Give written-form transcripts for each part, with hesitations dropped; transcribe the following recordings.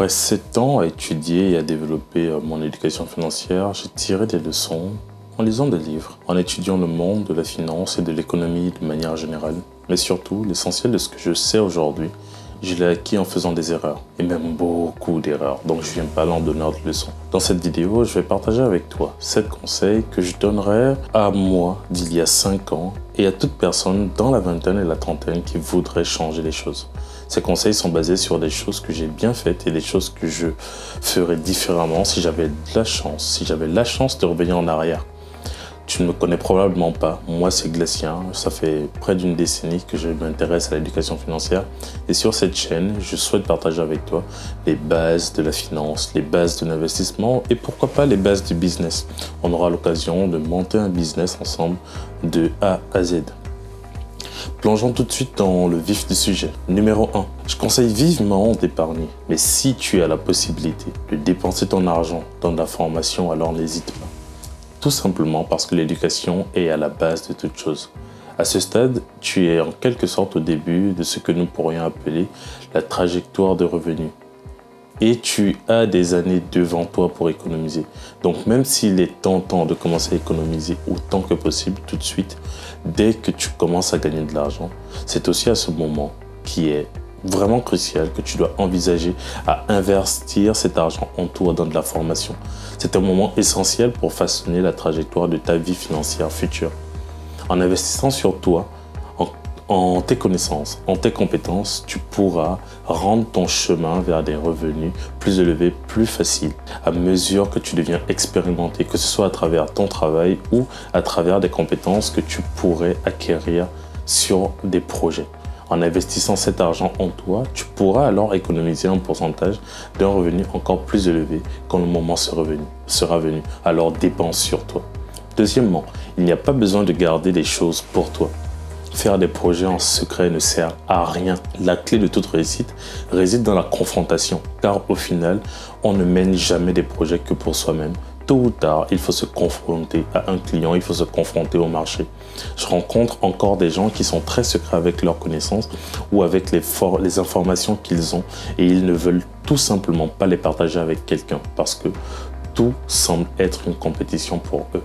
Après 7 ans à étudier et à développer mon éducation financière, j'ai tiré des leçons en lisant des livres, en étudiant le monde de la finance et de l'économie de manière générale. Mais surtout, l'essentiel de ce que je sais aujourd'hui, je l'ai acquis en faisant des erreurs, et même beaucoup d'erreurs, donc je viens pas là en donneur de leçons. Dans cette vidéo, je vais partager avec toi 7 conseils que je donnerais à moi d'il y a 5 ans et à toute personne dans la vingtaine et la trentaine qui voudrait changer les choses. Ces conseils sont basés sur des choses que j'ai bien faites et des choses que je ferais différemment si j'avais la chance de revenir en arrière. Tu ne me connais probablement pas, moi c'est Glacien, ça fait près d'une décennie que je m'intéresse à l'éducation financière et sur cette chaîne, je souhaite partager avec toi les bases de la finance, les bases de l'investissement et pourquoi pas les bases du business. On aura l'occasion de monter un business ensemble de A à Z. Plongeons tout de suite dans le vif du sujet. Numéro 1. Je conseille vivement d'épargner, mais si tu as la possibilité de dépenser ton argent dans de la formation, alors n'hésite pas. Tout simplement parce que l'éducation est à la base de toute chose. À ce stade, tu es en quelque sorte au début de ce que nous pourrions appeler la trajectoire de revenus. Et tu as des années devant toi pour économiser. Donc même s'il est tentant de commencer à économiser autant que possible tout de suite, dès que tu commences à gagner de l'argent, c'est aussi à ce moment qui est vraiment crucial que tu dois envisager à investir cet argent en toi dans de la formation. C'est un moment essentiel pour façonner la trajectoire de ta vie financière future. En investissant sur toi, en tes connaissances, en tes compétences, tu pourras rendre ton chemin vers des revenus plus élevés, plus faciles, à mesure que tu deviens expérimenté, que ce soit à travers ton travail ou à travers des compétences que tu pourrais acquérir sur des projets. En investissant cet argent en toi, tu pourras alors économiser un pourcentage d'un revenu encore plus élevé quand le moment sera venu. Alors dépense sur toi. Deuxièmement, il n'y a pas besoin de garder des choses pour toi. Faire des projets en secret ne sert à rien. La clé de toute réussite réside dans la confrontation, car au final, on ne mène jamais des projets que pour soi-même. Tôt ou tard, il faut se confronter à un client, il faut se confronter au marché. Je rencontre encore des gens qui sont très secrets avec leurs connaissances ou avec les informations qu'ils ont et ils ne veulent tout simplement pas les partager avec quelqu'un parce que tout semble être une compétition pour eux.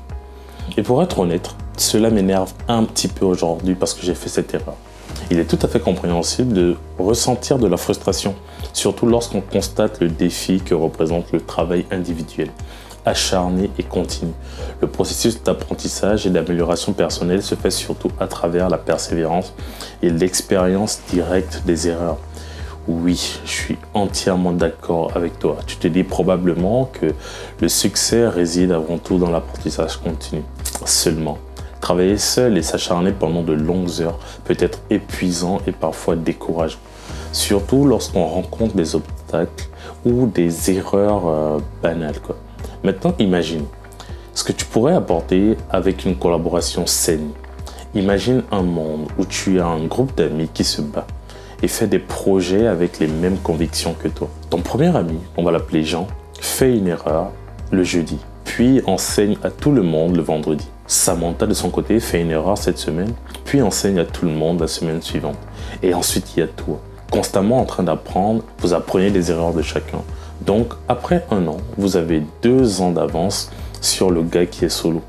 Et pour être honnête, cela m'énerve un petit peu aujourd'hui parce que j'ai fait cette erreur. Il est tout à fait compréhensible de ressentir de la frustration, surtout lorsqu'on constate le défi que représente le travail individuel, acharné et continu. Le processus d'apprentissage et d'amélioration personnelle se fait surtout à travers la persévérance et l'expérience directe des erreurs. Oui, je suis entièrement d'accord avec toi. Tu te dis probablement que le succès réside avant tout dans l'apprentissage continu. Seulement, travailler seul et s'acharner pendant de longues heures peut être épuisant et parfois décourageant. Surtout lorsqu'on rencontre des obstacles ou des erreurs banales, quoi. Maintenant, imagine ce que tu pourrais apporter avec une collaboration saine. Imagine un monde où tu as un groupe d'amis qui se bat et fait des projets avec les mêmes convictions que toi. Ton premier ami, on va l'appeler Jean, fait une erreur le jeudi, puis enseigne à tout le monde le vendredi. Samantha, de son côté, fait une erreur cette semaine, puis enseigne à tout le monde la semaine suivante. Et ensuite, il y a toi, constamment en train d'apprendre, vous apprenez des erreurs de chacun. Donc, après 1 an, vous avez 2 ans d'avance sur le gars qui est solo.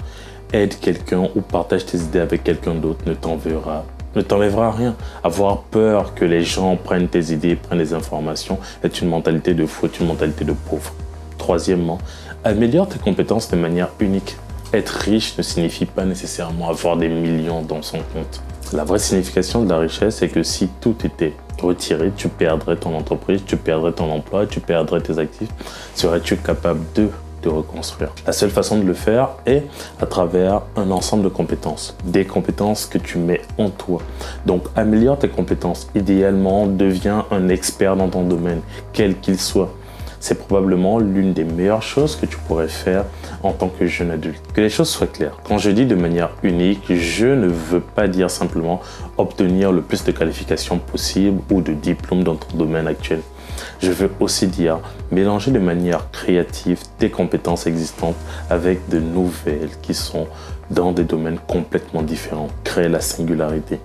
Aide quelqu'un ou partage tes idées avec quelqu'un d'autre ne t'enlèvera rien. Avoir peur que les gens prennent tes idées, prennent les informations est une mentalité de fou, une mentalité de pauvre. Troisièmement, améliore tes compétences de manière unique. Être riche ne signifie pas nécessairement avoir des millions dans son compte. La vraie signification de la richesse est que si tout était retiré, tu perdrais ton entreprise, tu perdrais ton emploi, tu perdrais tes actifs. Serais-tu capable de te reconstruire? La seule façon de le faire est à travers un ensemble de compétences. Des compétences que tu mets en toi. Donc, améliore tes compétences. Idéalement, deviens un expert dans ton domaine, quel qu'il soit. C'est probablement l'une des meilleures choses que tu pourrais faire en tant que jeune adulte. Que les choses soient claires. Quand je dis de manière unique, je ne veux pas dire simplement obtenir le plus de qualifications possible ou de diplômes dans ton domaine actuel. Je veux aussi dire mélanger de manière créative tes compétences existantes avec de nouvelles qui sont dans des domaines complètement différents. Créer la singularité.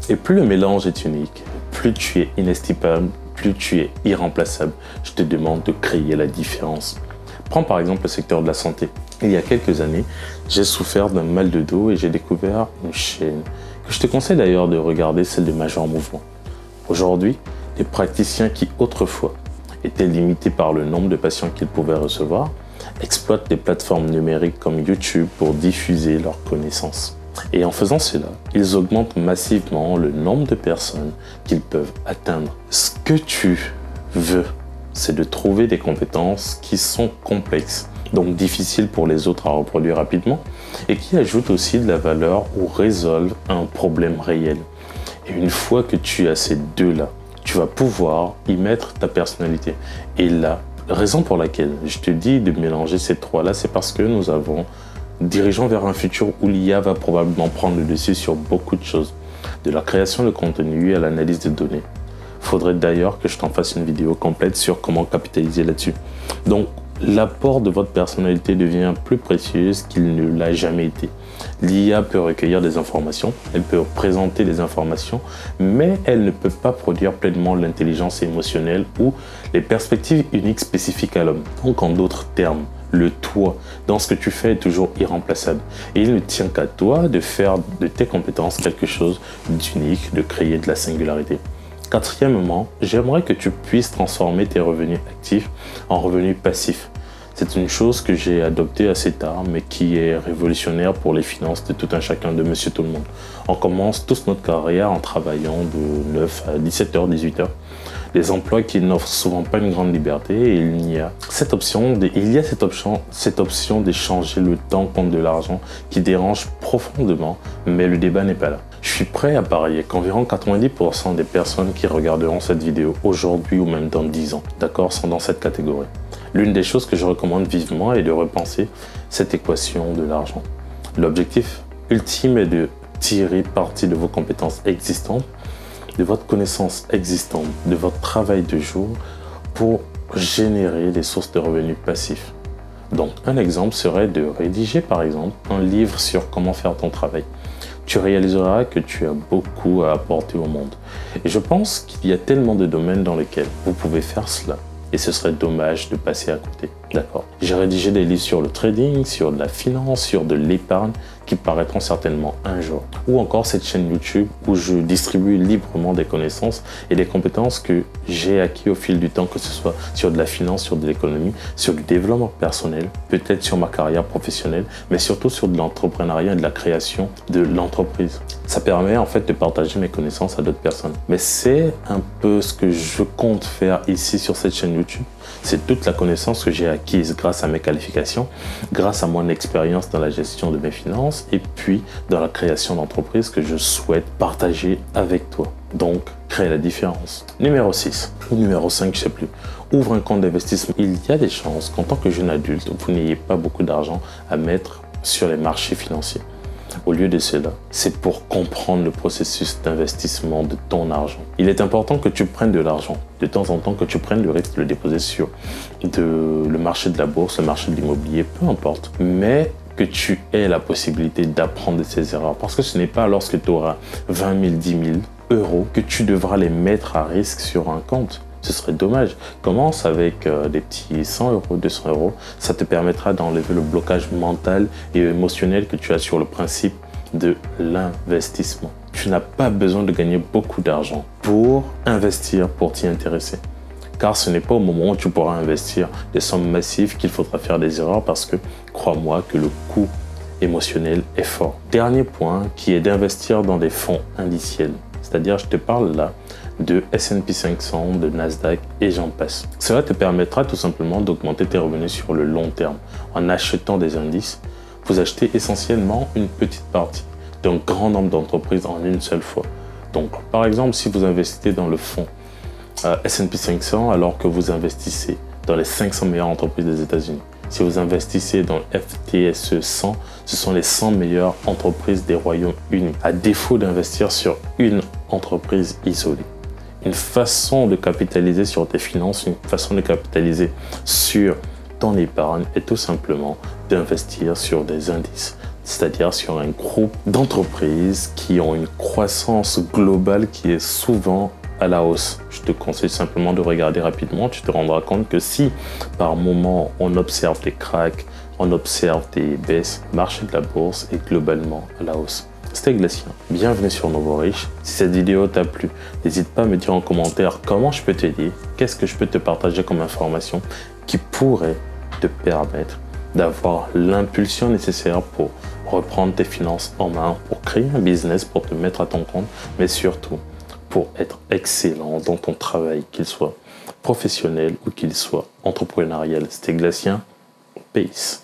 Et plus le mélange est unique, plus tu es inestimable plus tu es irremplaçable, je te demande de créer la différence. Prends par exemple le secteur de la santé. Il y a quelques années, j'ai souffert d'un mal de dos et j'ai découvert une chaîne que je te conseille d'ailleurs de regarder, celle de Major Mouvement. Aujourd'hui, les praticiens qui autrefois étaient limités par le nombre de patients qu'ils pouvaient recevoir exploitent des plateformes numériques comme YouTube pour diffuser leurs connaissances. Et en faisant cela, ils augmentent massivement le nombre de personnes qu'ils peuvent atteindre. Ce que tu veux, c'est de trouver des compétences qui sont complexes, donc difficiles pour les autres à reproduire rapidement, et qui ajoutent aussi de la valeur ou résolvent un problème réel. Et une fois que tu as ces deux-là, tu vas pouvoir y mettre ta personnalité. Et la raison pour laquelle je te dis de mélanger ces trois-là, c'est parce que nous dirigeons vers un futur où l'IA va probablement prendre le dessus sur beaucoup de choses, de la création de contenu à l'analyse de données. Il faudrait d'ailleurs que je t'en fasse une vidéo complète sur comment capitaliser là-dessus. Donc, l'apport de votre personnalité devient plus précieuse qu'il ne l'a jamais été. L'IA peut recueillir des informations, elle peut présenter des informations, mais elle ne peut pas produire pleinement l'intelligence émotionnelle ou les perspectives uniques spécifiques à l'homme. Donc, en d'autres termes, le toi dans ce que tu fais est toujours irremplaçable. Et il ne tient qu'à toi de faire de tes compétences quelque chose d'unique, de créer de la singularité. Quatrièmement, j'aimerais que tu puisses transformer tes revenus actifs en revenus passifs. C'est une chose que j'ai adoptée assez tard, mais qui est révolutionnaire pour les finances de tout un chacun, de monsieur tout le monde. On commence tous notre carrière en travaillant de 9 à 17h, 18h. Des emplois qui n'offrent souvent pas une grande liberté et il y a cette option d'échanger le temps contre de l'argent qui dérange profondément, mais le débat n'est pas là. Je suis prêt à parier qu'environ 90% des personnes qui regarderont cette vidéo aujourd'hui ou même dans 10 ans, d'accord, sont dans cette catégorie. L'une des choses que je recommande vivement est de repenser cette équation de l'argent. L'objectif ultime est de tirer parti de vos compétences existantes, de votre connaissance existante, de votre travail de jour pour générer des sources de revenus passifs. Donc, un exemple serait de rédiger par exemple un livre sur comment faire ton travail. Tu réaliseras que tu as beaucoup à apporter au monde. Et je pense qu'il y a tellement de domaines dans lesquels vous pouvez faire cela. Et ce serait dommage de passer à côté. D'accord. J'ai rédigé des livres sur le trading, sur de la finance, sur de l'épargne qui paraîtront certainement un jour. Ou encore cette chaîne YouTube où je distribue librement des connaissances et des compétences que j'ai acquis au fil du temps, que ce soit sur de la finance, sur de l'économie, sur du développement personnel, peut-être sur ma carrière professionnelle, mais surtout sur de l'entrepreneuriat et de la création de l'entreprise. Ça permet en fait de partager mes connaissances à d'autres personnes. Mais c'est un peu ce que je compte faire ici sur cette chaîne YouTube. C'est toute la connaissance que j'ai acquise grâce à mes qualifications, grâce à mon expérience dans la gestion de mes finances et puis dans la création d'entreprises que je souhaite partager avec toi. Donc, créer la différence. Numéro 6 ou numéro 5, je ne sais plus. Ouvre un compte d'investissement. Il y a des chances qu'en tant que jeune adulte, vous n'ayez pas beaucoup d'argent à mettre sur les marchés financiers. Au lieu de cela, c'est pour comprendre le processus d'investissement de ton argent. Il est important que tu prennes de l'argent, de temps en temps que tu prennes le risque de le déposer sur le marché de la bourse, le marché de l'immobilier, peu importe. Mais que tu aies la possibilité d'apprendre de ces erreurs. Parce que ce n'est pas lorsque tu auras 20 000, 10 000 euros que tu devras les mettre à risque sur un compte. Ce serait dommage. Commence avec des petits 100 euros, 200 euros. Ça te permettra d'enlever le blocage mental et émotionnel que tu as sur le principe de l'investissement. Tu n'as pas besoin de gagner beaucoup d'argent pour investir, pour t'y intéresser. Car ce n'est pas au moment où tu pourras investir des sommes massives qu'il faudra faire des erreurs parce que, crois-moi, que le coût émotionnel est fort. Dernier point qui est d'investir dans des fonds indiciels. C'est-à-dire, je te parle là de S&P 500, de Nasdaq et j'en passe. Cela te permettra tout simplement d'augmenter tes revenus sur le long terme. En achetant des indices, vous achetez essentiellement une petite partie d'un grand nombre d'entreprises en une seule fois. Donc, par exemple, si vous investissez dans le fonds S&P 500 alors que vous investissez dans les 500 meilleures entreprises des États-Unis, si vous investissez dans le FTSE 100, ce sont les 100 meilleures entreprises des Royaumes-Unis. À défaut d'investir sur une entreprise isolée. Une façon de capitaliser sur tes finances, une façon de capitaliser sur ton épargne est tout simplement d'investir sur des indices, c'est-à-dire sur un groupe d'entreprises qui ont une croissance globale qui est souvent à la hausse. Je te conseille simplement de regarder rapidement. Tu te rendras compte que si par moment on observe des cracks, on observe des baisses, le marché de la bourse est globalement à la hausse. C'était Gliacien, bienvenue sur Nouveau Riche. Si cette vidéo t'a plu, n'hésite pas à me dire en commentaire comment je peux t'aider, qu'est-ce que je peux te partager comme information qui pourrait te permettre d'avoir l'impulsion nécessaire pour reprendre tes finances en main, pour créer un business, pour te mettre à ton compte, mais surtout pour être excellent dans ton travail, qu'il soit professionnel ou qu'il soit entrepreneurial. C'était Gliacien, peace.